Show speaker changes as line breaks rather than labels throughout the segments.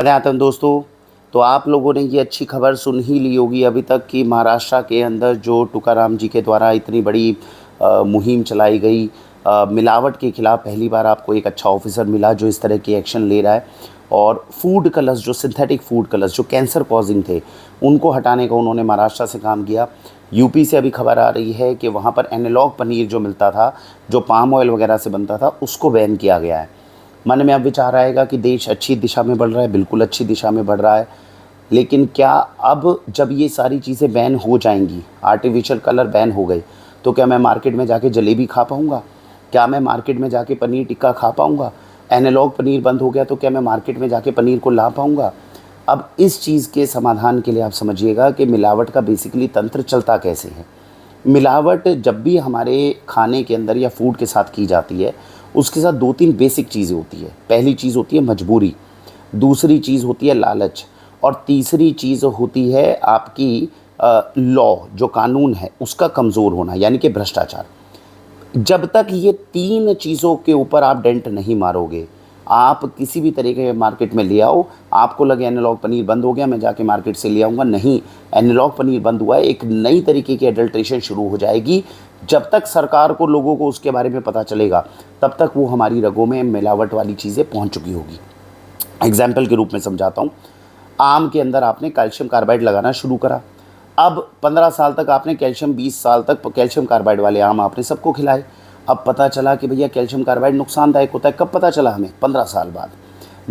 आतन दोस्तों, तो आप लोगों ने ये अच्छी खबर सुन ही ली होगी अभी तक कि महाराष्ट्र के अंदर जो तुकाराम जी के द्वारा इतनी बड़ी मुहिम चलाई गई, मिलावट के खिलाफ पहली बार आपको एक अच्छा ऑफिसर मिला जो इस तरह की एक्शन ले रहा है। और फूड कलर्स, जो सिंथेटिक फूड कलर्स जो कैंसर कॉजिंग थे, उनको हटाने का उन्होंने महाराष्ट्र से काम किया। यूपी से अभी खबर आ रही है कि वहाँ पर एनालॉग पनीर जो मिलता था, जो पाम ऑयल वगैरह से बनता था, उसको बैन किया गया है। मन में अब विचार आएगा कि देश अच्छी दिशा में बढ़ रहा है, बिल्कुल अच्छी दिशा में बढ़ रहा है। लेकिन क्या अब जब ये सारी चीज़ें बैन हो जाएंगी, आर्टिफिशियल कलर बैन हो गए, तो क्या मैं मार्केट में जाके जलेबी खा पाऊँगा? क्या मैं मार्केट में जाके पनीर टिक्का खा पाऊँगा? एनालॉग पनीर बंद हो गया तो क्या मैं मार्केट में जाके पनीर को ला पाऊँगा? अब इस चीज़ के समाधान के लिए आप समझिएगा कि मिलावट का बेसिकली तंत्र चलता कैसे है। मिलावट जब भी हमारे खाने के अंदर या फूड के साथ की जाती है, उसके साथ 2-3 बेसिक चीज़ें होती है। पहली चीज़ होती है मजबूरी, दूसरी चीज़ होती है लालच, और तीसरी चीज़ होती है आपकी लॉ, जो कानून है उसका कमज़ोर होना, यानी कि भ्रष्टाचार। जब तक ये 3 चीज़ों के ऊपर आप डेंट नहीं मारोगे, आप किसी भी तरीके के मार्केट में ले आओ, आपको लगे एनालॉग पनीर बंद हो गया मैं जाके मार्केट से ले आऊँगा, नहीं, एनालॉग पनीर बंद हुआ है, एक नई तरीके की एडल्ट्रेशन शुरू हो जाएगी। जब तक सरकार को, लोगों को उसके बारे में पता चलेगा, तब तक वो हमारी रगों में मिलावट वाली चीज़ें पहुँच चुकी होगी। एग्जाम्पल के रूप में समझाता हूँ। आम के अंदर आपने कैल्शियम कार्बाइड लगाना शुरू करा। अब 15 साल तक आपने कैल्शियम, 20 साल तक कैल्शियम कार्बाइड वाले आम आपने सबको खिलाए। अब पता चला कि भैया कैल्शियम कार्बाइड नुकसानदायक होता है। कब पता चला हमें? 15 साल बाद।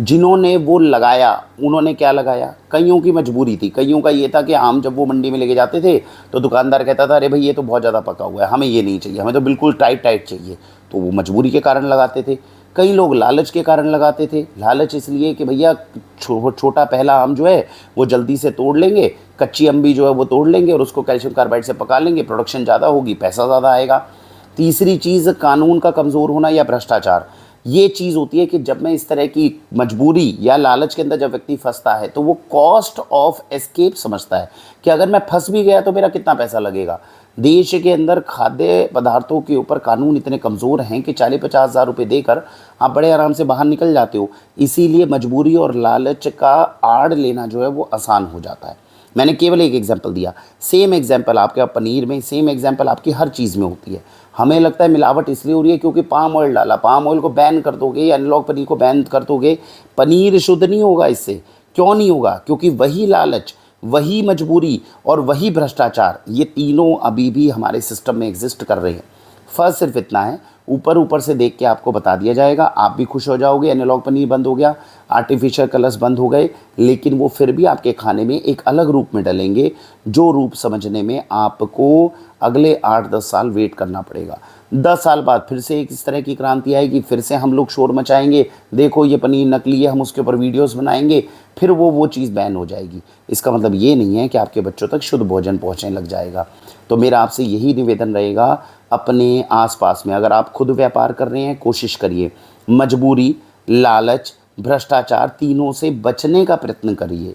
जिन्होंने वो लगाया, उन्होंने क्या लगाया? कईयों की मजबूरी थी। कईयों का ये था कि आम जब वो मंडी में लेके जाते थे तो दुकानदार कहता था, अरे भाई ये तो बहुत ज़्यादा पका हुआ है, हमें ये नहीं चाहिए, हमें तो बिल्कुल टाइट टाइट चाहिए। तो वो मजबूरी के कारण लगाते थे। कई लोग लालच के कारण लगाते थे। लालच इसलिए कि भैया छोटा पहला आम जो है वो जल्दी से तोड़ लेंगे, कच्ची अम्बी जो है वो तोड़ लेंगे और उसको कैल्शियम कार्बाइड से पका लेंगे, प्रोडक्शन ज़्यादा होगी, पैसा ज़्यादा आएगा। तीसरी चीज़ कानून का कमज़ोर होना या भ्रष्टाचार। ये चीज़ होती है कि जब मैं इस तरह की मजबूरी या लालच के अंदर जब व्यक्ति फंसता है तो वो कॉस्ट ऑफ एस्केप समझता है कि अगर मैं फंस भी गया तो मेरा कितना पैसा लगेगा। देश के अंदर खाद्य पदार्थों के ऊपर कानून इतने कमज़ोर हैं कि 40-50 हज़ार रुपये देकर आप बड़े आराम से बाहर निकल जाते हो। इसीलिए मजबूरी और लालच का आड़ लेना जो है वो आसान हो जाता है। मैंने केवल एक एग्जांपल दिया, सेम एग्जांपल आपके पनीर में, सेम एग्जांपल आपकी हर चीज़ में होती है। हमें लगता है मिलावट इसलिए हो रही है क्योंकि पाम ऑयल डाला, पाम ऑयल को बैन कर दोगे या एनालॉग पनीर को बैन कर दोगे, पनीर शुद्ध नहीं होगा इससे। क्यों नहीं होगा? क्योंकि वही लालच, वही मजबूरी और वही भ्रष्टाचार, ये तीनों अभी भी हमारे सिस्टम में एग्जिस्ट कर रहे हैं। फ़र्क सिर्फ इतना है, ऊपर ऊपर से देख के आपको बता दिया जाएगा, आप भी खुश हो जाओगे, एनालॉग पनीर बंद हो गया, आर्टिफिशियल कलर्स बंद हो गए, लेकिन वो फिर भी आपके खाने में एक अलग रूप में डलेंगे, जो रूप समझने में आपको अगले 8-10 साल वेट करना पड़ेगा। 10 साल बाद फिर से एक इस तरह की क्रांति आएगी, फिर से हम लोग शोर मचाएंगे, देखो ये पनीर नकली है, हम उसके ऊपर वीडियोस बनाएंगे, फिर वो चीज़ बैन हो जाएगी। इसका मतलब ये नहीं है कि आपके बच्चों तक शुद्ध भोजन पहुँचने लग जाएगा। तो मेरा आपसे यही निवेदन रहेगा, अपने आसपास में अगर आप खुद व्यापार कर रहे हैं, कोशिश करिए मजबूरी, लालच, भ्रष्टाचार तीनों से बचने का प्रयत्न करिए।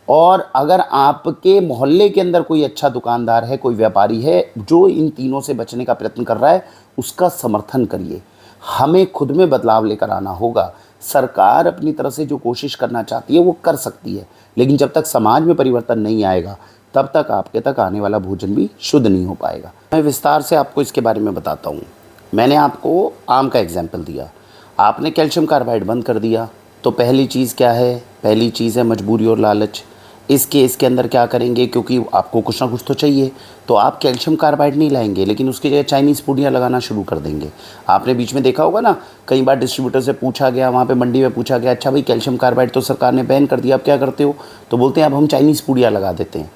और अगर आपके मोहल्ले के अंदर कोई अच्छा दुकानदार है, कोई व्यापारी है जो इन तीनों से बचने का प्रयत्न कर रहा है, उसका समर्थन करिए। हमें खुद में बदलाव लेकर आना होगा। सरकार अपनी तरफ से जो कोशिश करना चाहती है वो कर सकती है, लेकिन जब तक समाज में परिवर्तन नहीं आएगा तब तक आपके तक आने वाला भोजन भी शुद्ध नहीं हो पाएगा। मैं विस्तार से आपको इसके बारे में बताता हूँ। मैंने आपको आम का एग्जाम्पल दिया, आपने कैल्शियम कार्बाइड बंद कर दिया, तो पहली चीज़ क्या है? पहली चीज़ है मजबूरी और लालच। इसके अंदर क्या करेंगे, क्योंकि आपको कुछ ना कुछ तो चाहिए, तो आप कैल्शियम कार्बाइड नहीं लाएंगे, लेकिन उसकी जगह चाइनीज़ पुड़ियाँ लगाना शुरू कर देंगे। आपने बीच में देखा होगा ना, कई बार डिस्ट्रीब्यूटर से पूछा गया, वहाँ पे मंडी में पूछा गया, अच्छा भाई कैल्शियम कार्बाइड तो सरकार ने बैन कर दिया, अब क्या करते हो? तो बोलते हैं अब हम चाइनीज़ पुड़ियाँ लगा देते हैं।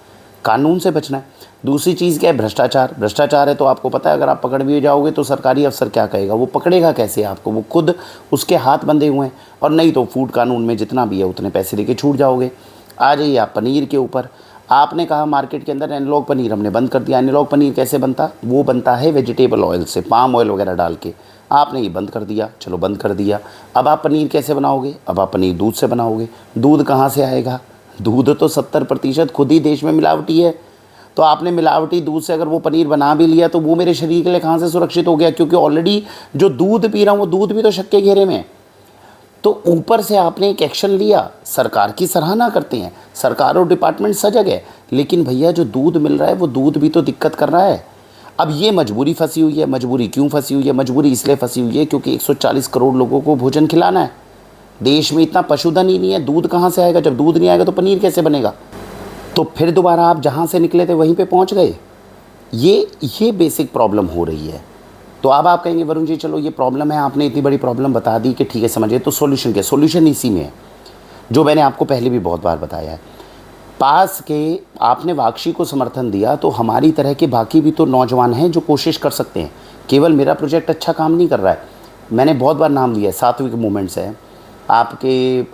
कानून से बचना है। दूसरी चीज़ क्या है? भ्रष्टाचार। भ्रष्टाचार है तो आपको पता है, अगर आप पकड़ भी जाओगे तो सरकारी अफसर क्या कहेगा? वो पकड़ेगा कैसे आपको? वो खुद उसके हाथ बंधे हुए हैं। और नहीं तो फूड कानून में जितना भी है उतने पैसे लेके छूट जाओगे। आ जाइए आप पनीर के ऊपर। आपने कहा मार्केट के अंदर एनालॉग पनीर हमने बंद कर दिया। एनालॉग पनीर कैसे बनता? वो बनता है वेजिटेबल ऑयल से, पाम ऑयल वगैरह डाल के। आपने ये बंद कर दिया, चलो बंद कर दिया। अब आप पनीर कैसे बनाओगे? अब आप पनीर दूध से बनाओगे। दूध कहाँ से आएगा? दूध तो 70% खुद ही देश में मिलावटी है। तो आपने मिलावटी दूध से अगर वो पनीर बना भी लिया तो वो मेरे शरीर के लिए कहाँ से सुरक्षित हो गया? क्योंकि ऑलरेडी जो दूध पी रहा हूँ वो दूध भी तो शक के घेरे में है। तो ऊपर से आपने एक एक्शन लिया, सरकार की सराहना करते हैं, सरकार और डिपार्टमेंट सजग है, लेकिन भैया जो दूध मिल रहा है वो दूध भी तो दिक्कत कर रहा है। अब ये मजबूरी फंसी हुई है। मजबूरी क्यों फंसी हुई है? मजबूरी इसलिए फंसी हुई है क्योंकि 140 करोड़ लोगों को भोजन खिलाना है। देश में इतना पशुधन ही नहीं है, दूध कहाँ से आएगा? जब दूध नहीं आएगा तो पनीर कैसे बनेगा? तो फिर दोबारा आप जहाँ से निकले थे वहीं पे पहुँच गए। ये बेसिक प्रॉब्लम हो रही है। तो अब आप कहेंगे वरुण जी चलो ये प्रॉब्लम है, आपने इतनी बड़ी प्रॉब्लम बता दी कि ठीक है समझिए, तो सॉल्यूशन क्या? सॉल्यूशन इसी में है जो मैंने आपको पहले भी बहुत बार बताया है। पास के आपने वाक्षी को समर्थन दिया तो हमारी तरह के बाकी भी तो नौजवान हैं जो कोशिश कर सकते हैं। केवल मेरा प्रोजेक्ट अच्छा काम नहीं कर रहा है, मैंने बहुत बार नाम लिया है, सात्विक मूवमेंट्स है आपके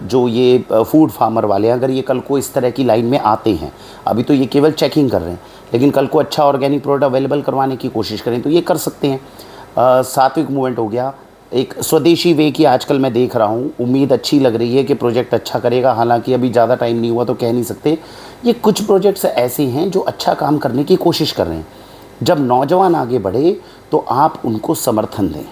जो ये फूड फार्मर वाले, अगर ये कल को इस तरह की लाइन में आते हैं, अभी तो ये केवल चेकिंग कर रहे हैं, लेकिन कल को अच्छा ऑर्गेनिक प्रोडक्ट अवेलेबल करवाने की कोशिश करें तो ये कर सकते हैं। सात्विक मूवमेंट हो गया। एक स्वदेशी वे की आजकल मैं देख रहा हूँ, उम्मीद अच्छी लग रही है कि प्रोजेक्ट अच्छा करेगा, हालांकि अभी ज़्यादा टाइम नहीं हुआ तो कह नहीं सकते। ये कुछ प्रोजेक्ट्स ऐसे हैं जो अच्छा काम करने की कोशिश कर रहे हैं। जब नौजवान आगे बढ़े तो आप उनको समर्थन दें।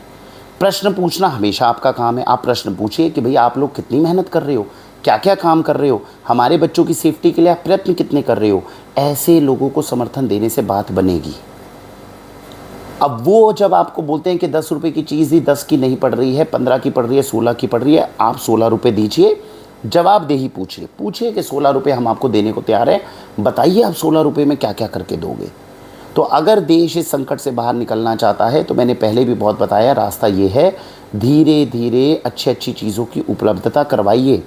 प्रश्न पूछना हमेशा आपका काम है। आप प्रश्न पूछिए कि भई आप लोग कितनी मेहनत कर रहे हो, क्या क्या काम कर रहे हो, हमारे बच्चों की सेफ्टी के लिए आप प्रयत्न कितने कर रहे हो। ऐसे लोगों को समर्थन देने से बात बनेगी। अब वो जब आपको बोलते हैं कि 10 रुपये की चीज़ ही 10 की नहीं पड़ रही है, 15 की पड़ रही है, 16 की पड़ रही है, आप 16 रुपये दीजिए। जवाबदेही पूछिए कि 16 रुपये हम आपको देने को तैयार हैं, बताइए आप 16 रुपये में क्या क्या करके दोगे। तो अगर देश इस संकट से बाहर निकलना चाहता है तो मैंने पहले भी बहुत बताया, रास्ता ये है, धीरे धीरे अच्छी चीज़ों की उपलब्धता करवाइए।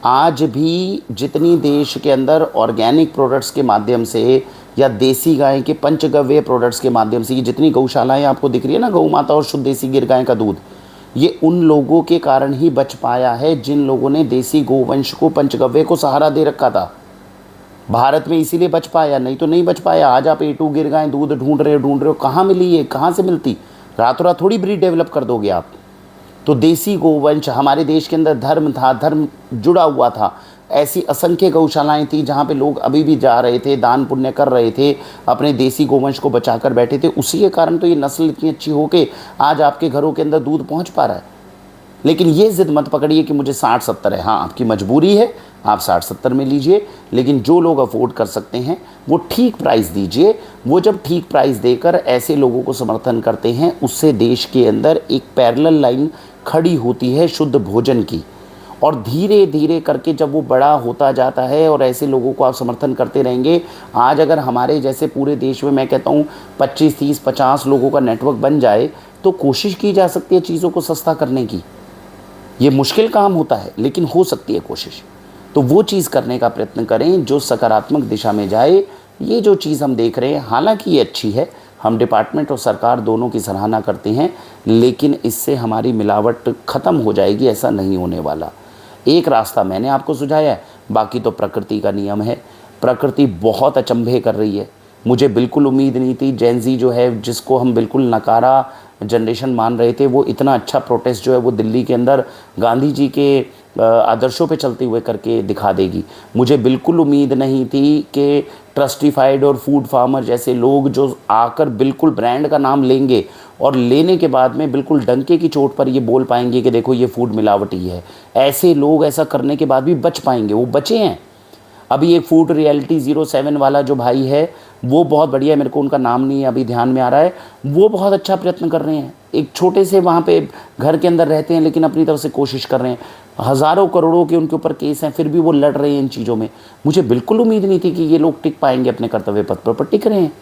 आज भी जितनी देश के अंदर ऑर्गेनिक प्रोडक्ट्स के माध्यम से या देसी गाय के पंचगव्य प्रोडक्ट्स के माध्यम से ये जितनी गौशालाएं आपको दिख रही है ना, गौ माता और शुद्ध देसी गिर गाय का दूध, ये उन लोगों के कारण ही बच पाया है जिन लोगों ने देसी गोवंश को, पंचगव्य को सहारा दे रखा था। भारत में इसीलिए बच पाया, नहीं तो नहीं बच पाया। आज आप A2 गिर गाय दूध ढूंढ रहे हो, कहाँ मिली है, कहाँ से मिलती? रातों रात थोड़ी ब्रीड डेवलप कर दोगे आप। तो देसी गोवंश, हमारे देश के अंदर धर्म था, धर्म जुड़ा हुआ था। ऐसी असंख्य गौशालाएं थी जहाँ पे लोग अभी भी जा रहे थे, दान पुण्य कर रहे थे, अपने देसी गोवंश को बचाकर बैठे थे। उसी के कारण तो ये नस्ल इतनी अच्छी हो के आज आपके घरों के अंदर दूध पहुँच पा रहा है। लेकिन ये ज़िद मत पकड़िए कि मुझे 60-70 है। हाँ, आपकी मजबूरी है, आप 60-70 में लीजिए, लेकिन जो लोग अफोर्ड कर सकते हैं वो ठीक प्राइस दीजिए। वो जब ठीक प्राइस देकर ऐसे लोगों को समर्थन करते हैं, उससे देश के अंदर एक पैरेलल लाइन खड़ी होती है शुद्ध भोजन की। और धीरे धीरे करके जब वो बड़ा होता जाता है और ऐसे लोगों को आप समर्थन करते रहेंगे, आज अगर हमारे जैसे पूरे देश में मैं कहता हूँ 25, 30, 50 लोगों का नेटवर्क बन जाए तो कोशिश की जा सकती है चीज़ों को सस्ता करने की। ये मुश्किल काम होता है लेकिन हो सकती है कोशिश। तो वो चीज़ करने का प्रयत्न करें जो सकारात्मक दिशा में जाए। ये जो चीज़ हम देख रहे हैं, हालांकि ये अच्छी है, हम डिपार्टमेंट और सरकार दोनों की सराहना करते हैं, लेकिन इससे हमारी मिलावट ख़त्म हो जाएगी, ऐसा नहीं होने वाला। एक रास्ता मैंने आपको सुझाया है, बाकी तो प्रकृति का नियम है। प्रकृति बहुत अचंभे कर रही है। मुझे बिल्कुल उम्मीद नहीं थी जेन ज़ी जो है, जिसको हम बिल्कुल नकारा जनरेशन मान रहे थे, वो इतना अच्छा प्रोटेस्ट जो है वो दिल्ली के अंदर गांधी जी के आदर्शों पे चलते हुए करके दिखा देगी। मुझे बिल्कुल उम्मीद नहीं थी कि ट्रस्टिफाइड और फूड फार्मर जैसे लोग जो आकर बिल्कुल ब्रांड का नाम लेंगे और लेने के बाद में बिल्कुल डंके की चोट पर ये बोल पाएंगे कि देखो ये फूड मिलावटी है। ऐसे लोग ऐसा करने के बाद भी बच पाएंगे, वो बचे हैं। अभी एक फूड रियलिटी 07 वाला जो भाई है वो बहुत बढ़िया है, मेरे को उनका नाम नहीं अभी ध्यान में आ रहा है, वो बहुत अच्छा प्रयत्न कर रहे हैं। एक छोटे से वहाँ पे घर के अंदर रहते हैं लेकिन अपनी तरफ से कोशिश कर रहे हैं। हज़ारों करोड़ों के उनके ऊपर केस हैं, फिर भी वो लड़ रहे हैं इन चीज़ों में। मुझे बिल्कुल उम्मीद नहीं थी कि ये लोग टिक पाएंगे अपने कर्तव्य पथ पर टिक रहे हैं।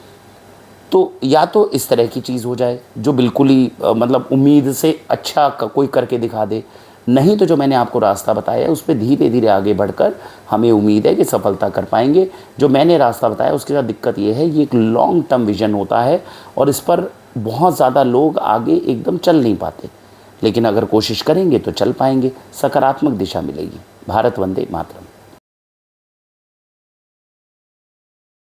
तो या तो इस तरह की चीज़ हो जाए जो बिल्कुल ही मतलब उम्मीद से अच्छा कोई करके दिखा दे, नहीं तो जो मैंने आपको रास्ता बताया है उस पर धीरे धीरे आगे बढ़कर हमें उम्मीद है कि सफलता कर पाएंगे। जो मैंने रास्ता बताया उसके साथ दिक्कत ये है, ये एक लॉन्ग टर्म विज़न होता है और इस पर बहुत ज़्यादा लोग आगे एकदम चल नहीं पाते, लेकिन अगर कोशिश करेंगे तो चल पाएंगे, सकारात्मक दिशा मिलेगी। भारत वंदे मातरम।